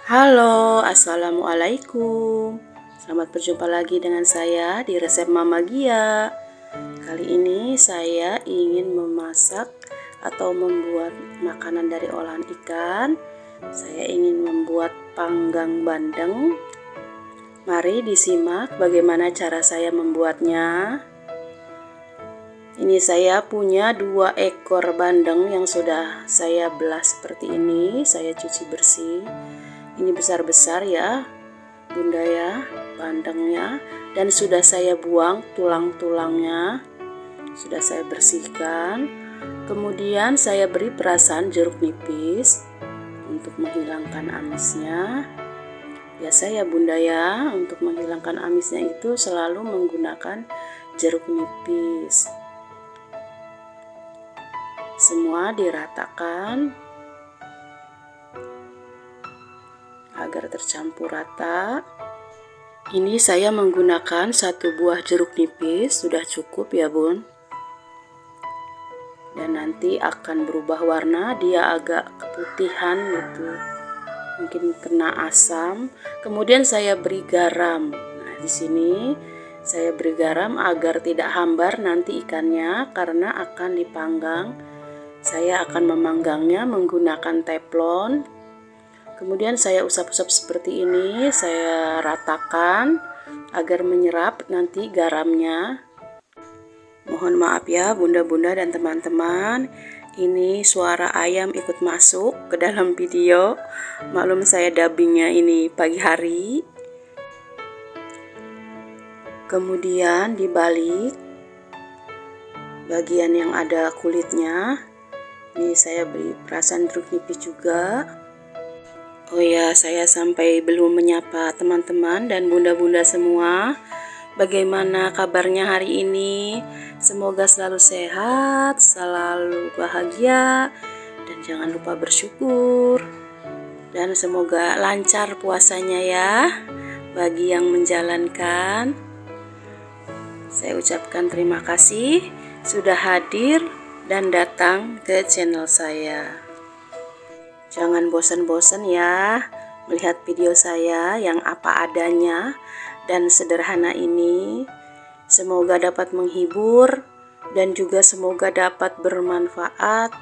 Halo, assalamualaikum. Selamat berjumpa lagi dengan saya di resep Mama Gia. Kali ini saya ingin memasak atau membuat makanan dari olahan ikan. Saya ingin membuat panggang bandeng. Mari disimak bagaimana cara saya membuatnya. Ini saya punya 2 ekor bandeng yang sudah saya belah seperti ini. Saya cuci bersih. Ini besar-besar ya Bunda ya, bandengnya, dan sudah saya buang tulang-tulangnya, sudah saya bersihkan. Kemudian saya beri perasan jeruk nipis untuk menghilangkan amisnya. Biasa ya Bunda ya, untuk menghilangkan amisnya itu selalu menggunakan jeruk nipis. Semua diratakan agar tercampur rata. Ini saya menggunakan 1 buah jeruk nipis, sudah cukup ya Bun. Dan nanti akan berubah warna, dia agak keputihan gitu, mungkin kena asam. Kemudian saya beri garam. Nah, di sini saya beri garam agar tidak hambar nanti ikannya karena akan dipanggang. Saya akan memanggangnya menggunakan teflon. Kemudian saya usap-usap seperti ini, saya ratakan agar menyerap nanti garamnya. Mohon maaf ya Bunda-bunda dan teman-teman, ini suara ayam ikut masuk ke dalam video. Maklum saya dubbingnya ini pagi hari. Kemudian dibalik bagian yang ada kulitnya. Ini saya beri perasan jeruk nipis juga. Oh ya, saya sampai belum menyapa teman-teman dan bunda-bunda semua. Bagaimana kabarnya hari ini? Semoga selalu sehat, selalu bahagia, dan jangan lupa bersyukur. Dan semoga lancar puasanya ya, bagi yang menjalankan. Saya ucapkan terima kasih sudah hadir dan datang ke channel saya. Jangan bosan-bosan ya melihat video saya yang apa adanya dan sederhana ini. Semoga dapat menghibur dan juga semoga dapat bermanfaat,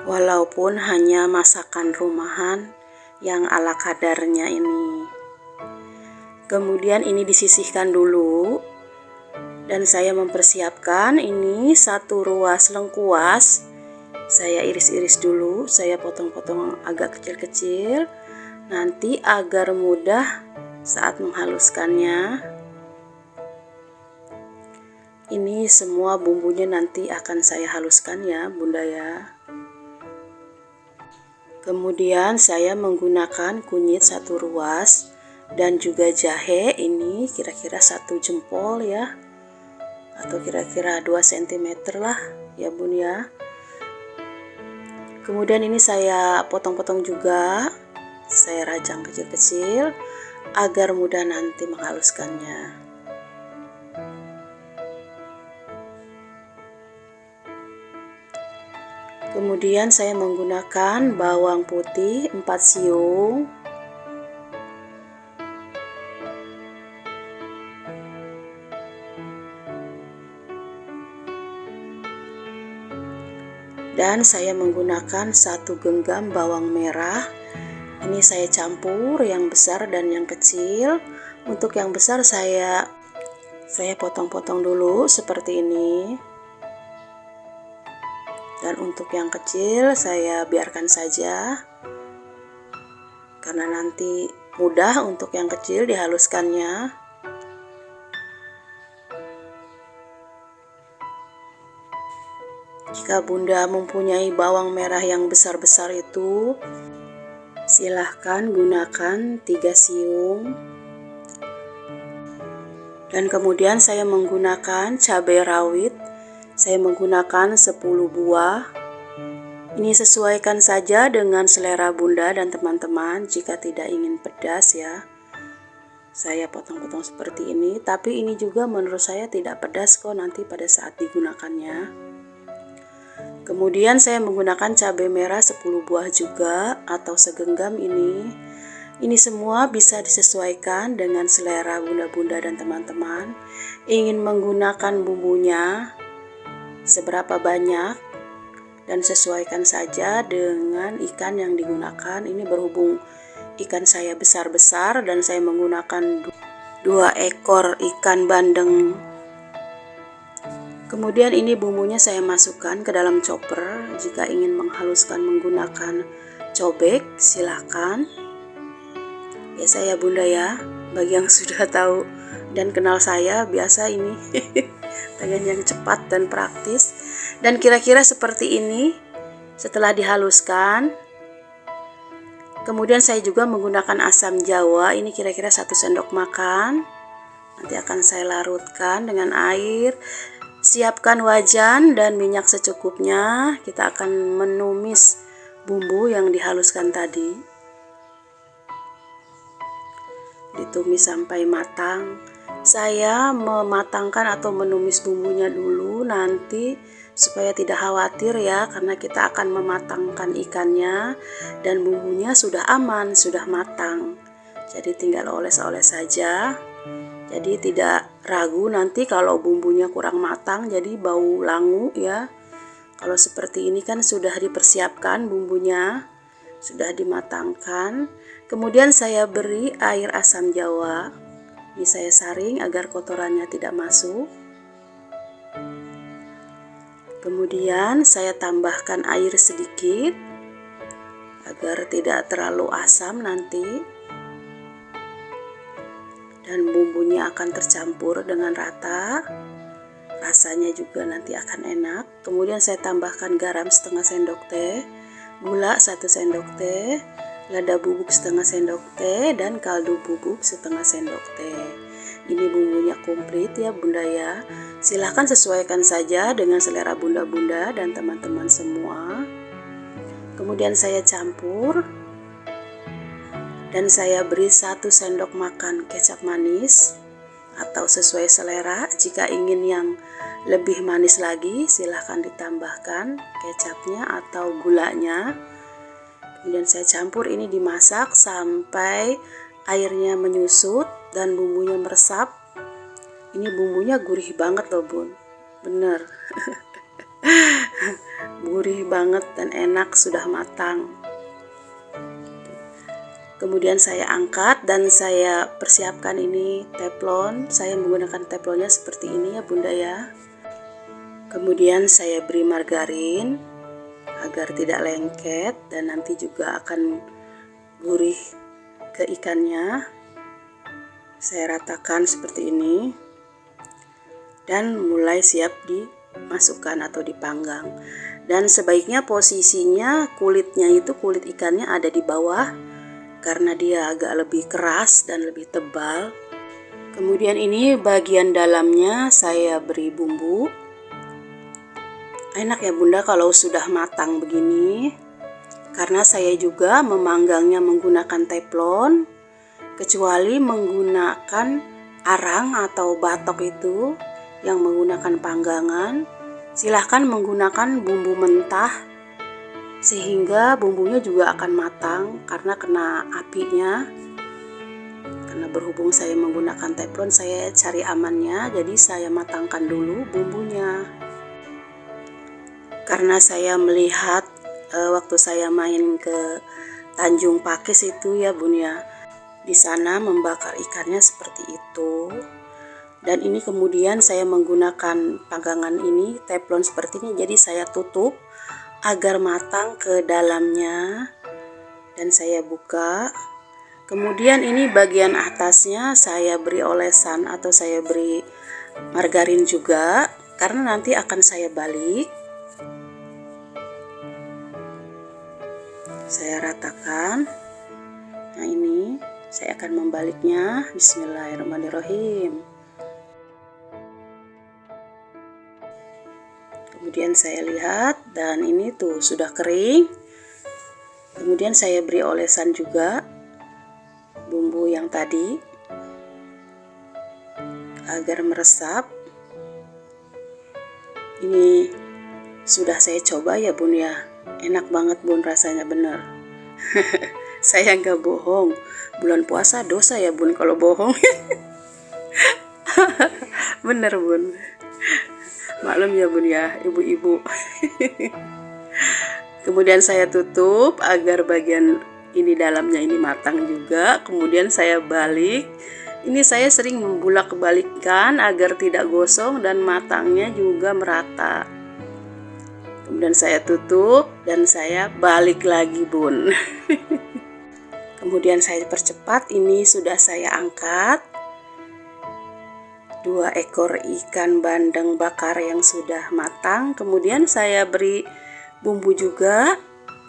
walaupun hanya masakan rumahan yang ala kadarnya ini. Kemudian ini disisihkan dulu. Dan saya mempersiapkan ini 1 ruas lengkuas. Saya iris-iris dulu, saya potong-potong agak kecil-kecil. Nanti agar mudah saat menghaluskannya. Ini semua bumbunya nanti akan saya haluskan ya Bunda ya. Kemudian saya menggunakan kunyit 1 ruas dan juga jahe, ini kira-kira 1 jempol ya, atau kira-kira 2 cm lah ya Bun ya. Kemudian ini saya potong-potong juga, saya rajang kecil-kecil agar mudah nanti menghaluskannya. Kemudian saya menggunakan bawang putih 4 siung, dan saya menggunakan 1 genggam bawang merah. Ini saya campur yang besar dan yang kecil. Untuk yang besar saya potong-potong dulu seperti ini. Dan untuk yang kecil saya biarkan saja, karena nanti mudah untuk yang kecil dihaluskannya. Jika Bunda mempunyai bawang merah yang besar-besar itu, silahkan gunakan 3 siung. Dan kemudian saya menggunakan cabai rawit, saya menggunakan 10 buah. Ini sesuaikan saja dengan selera Bunda dan teman-teman. Jika tidak ingin pedas ya, saya potong-potong seperti ini. Tapi ini juga menurut saya tidak pedas kok nanti pada saat digunakannya. Kemudian saya menggunakan cabai merah 10 buah juga atau segenggam ini. Ini semua bisa disesuaikan dengan selera bunda-bunda dan teman-teman. Ingin menggunakan bumbunya seberapa banyak dan sesuaikan saja dengan ikan yang digunakan. Ini berhubung ikan saya besar-besar dan saya menggunakan 2 ekor ikan bandeng. Kemudian ini bumbunya saya masukkan ke dalam chopper. Jika ingin menghaluskan menggunakan cobek, silakan. Biasa ya bunda ya, bagi yang sudah tahu dan kenal saya, biasa ini pengen yang cepat dan praktis. Dan kira-kira seperti ini setelah dihaluskan. Kemudian saya juga menggunakan asam jawa, ini kira-kira 1 sendok makan. Nanti akan saya larutkan dengan air. Siapkan wajan dan minyak secukupnya. Kita akan menumis bumbu yang dihaluskan tadi. Ditumis sampai matang. Saya mematangkan atau menumis bumbunya dulu nanti supaya tidak khawatir ya, karena kita akan mematangkan ikannya dan bumbunya sudah aman, sudah matang. Jadi tinggal oles-oles saja. Jadi tidak ragu nanti kalau bumbunya kurang matang jadi bau langu ya. Kalau seperti ini kan sudah dipersiapkan bumbunya, sudah dimatangkan. Kemudian saya beri air asam jawa. Ini saya saring agar kotorannya tidak masuk. Kemudian saya tambahkan air sedikit agar tidak terlalu asam nanti. Dan bumbunya akan tercampur dengan rata. Rasanya juga nanti akan enak. Kemudian saya tambahkan garam setengah sendok teh, gula 1 sendok teh, lada bubuk setengah sendok teh, dan kaldu bubuk setengah sendok teh. Ini bumbunya komplit ya bunda ya. Silahkan sesuaikan saja dengan selera bunda-bunda dan teman-teman semua. Kemudian saya campur dan saya beri 1 sendok makan kecap manis atau sesuai selera. Jika ingin yang lebih manis lagi silahkan ditambahkan kecapnya atau gulanya. Kemudian saya campur, ini dimasak sampai airnya menyusut dan bumbunya meresap. Ini bumbunya gurih banget loh bun, bener. Gurih banget dan enak, sudah matang. Kemudian saya angkat dan saya persiapkan ini teflon. Saya menggunakan teflonnya seperti ini ya bunda ya. Kemudian saya beri margarin agar tidak lengket dan nanti juga akan gurih ke ikannya. Saya ratakan seperti ini dan mulai siap dimasukkan atau dipanggang. Dan sebaiknya posisinya kulitnya itu, kulit ikannya ada di bawah karena dia agak lebih keras dan lebih tebal. Kemudian ini bagian dalamnya saya beri bumbu. Enak ya bunda kalau sudah matang begini, karena saya juga memanggangnya menggunakan teflon. Kecuali menggunakan arang atau batok itu yang menggunakan panggangan, silahkan menggunakan bumbu mentah sehingga bumbunya juga akan matang karena kena apinya. Karena berhubung saya menggunakan teflon, saya cari amannya, jadi saya matangkan dulu bumbunya. Karena saya melihat waktu saya main ke Tanjung Pakis itu ya bun ya, di sana membakar ikannya seperti itu. Dan ini kemudian saya menggunakan panggangan ini, teflon seperti ini, jadi saya tutup agar matang ke dalamnya. Dan saya buka. Kemudian ini bagian atasnya saya beri olesan atau saya beri margarin juga, karena nanti akan saya balik. Saya ratakan. Nah ini saya akan membaliknya. Bismillahirrahmanirrahim. Kemudian saya lihat dan ini tuh sudah kering. Kemudian saya beri olesan juga bumbu yang tadi agar meresap. Ini sudah saya coba ya bun ya. Enak banget bun rasanya, bener. Saya nggak bohong. Bulan puasa dosa ya bun kalau bohong. Bener bun. Maklum ya bun ya, ibu-ibu. Kemudian saya tutup agar bagian ini dalamnya ini matang juga. Kemudian saya balik. Ini saya sering membulak-balikkan agar tidak gosong dan matangnya juga merata. Kemudian saya tutup dan saya balik lagi bun. Kemudian saya percepat, ini sudah saya angkat 2 ekor ikan bandeng bakar yang sudah matang. Kemudian saya beri bumbu juga.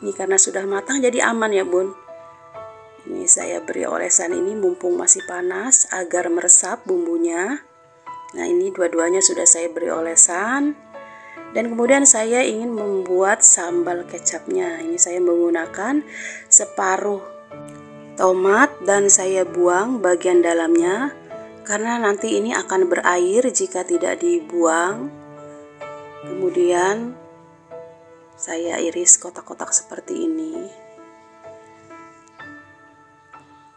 Ini karena sudah matang jadi aman ya bun. Ini saya beri olesan ini mumpung masih panas agar meresap bumbunya. Nah ini dua-duanya sudah saya beri olesan. Dan kemudian saya ingin membuat sambal kecapnya. Ini saya menggunakan separuh tomat dan saya buang bagian dalamnya. Karena nanti ini akan berair jika tidak dibuang. Kemudian saya iris kotak-kotak seperti ini.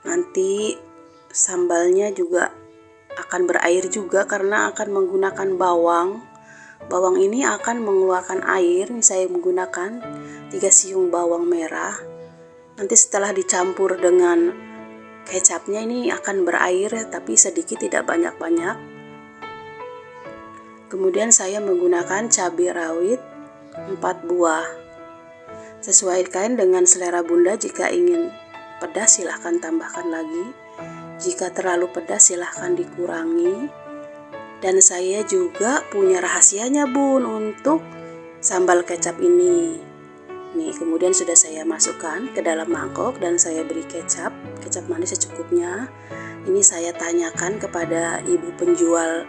Nanti sambalnya juga akan berair juga karena akan menggunakan bawang. Bawang ini akan mengeluarkan air. Ini saya menggunakan 3 siung bawang merah. Nanti setelah dicampur dengan kecapnya ini akan berair tapi sedikit, tidak banyak-banyak. Kemudian saya menggunakan cabai rawit 4 buah. Sesuaikan dengan selera bunda, jika ingin pedas silahkan tambahkan lagi. Jika terlalu pedas silahkan dikurangi. Dan saya juga punya rahasianya bun untuk sambal kecap ini. Nih, kemudian sudah saya masukkan ke dalam mangkok dan saya beri kecap manis secukupnya. Ini saya tanyakan kepada ibu penjual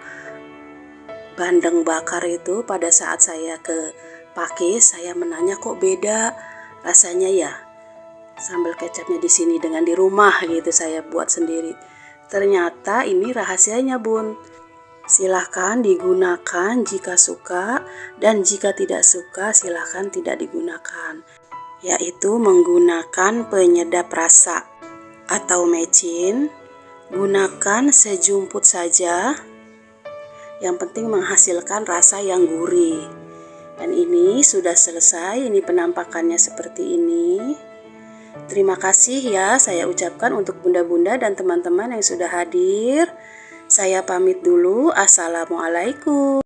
bandeng bakar itu pada saat saya ke Pakis, saya menanya kok beda rasanya ya sambal kecapnya di sini dengan di rumah gitu, saya buat sendiri. Ternyata ini rahasianya bun. Silahkan digunakan jika suka, dan jika tidak suka silahkan tidak digunakan, yaitu menggunakan penyedap rasa atau mecin. Gunakan sejumput saja, yang penting menghasilkan rasa yang gurih. Dan ini sudah selesai, ini penampakannya seperti ini. Terima kasih ya saya ucapkan untuk bunda-bunda dan teman-teman yang sudah hadir. Saya pamit dulu. Assalamualaikum.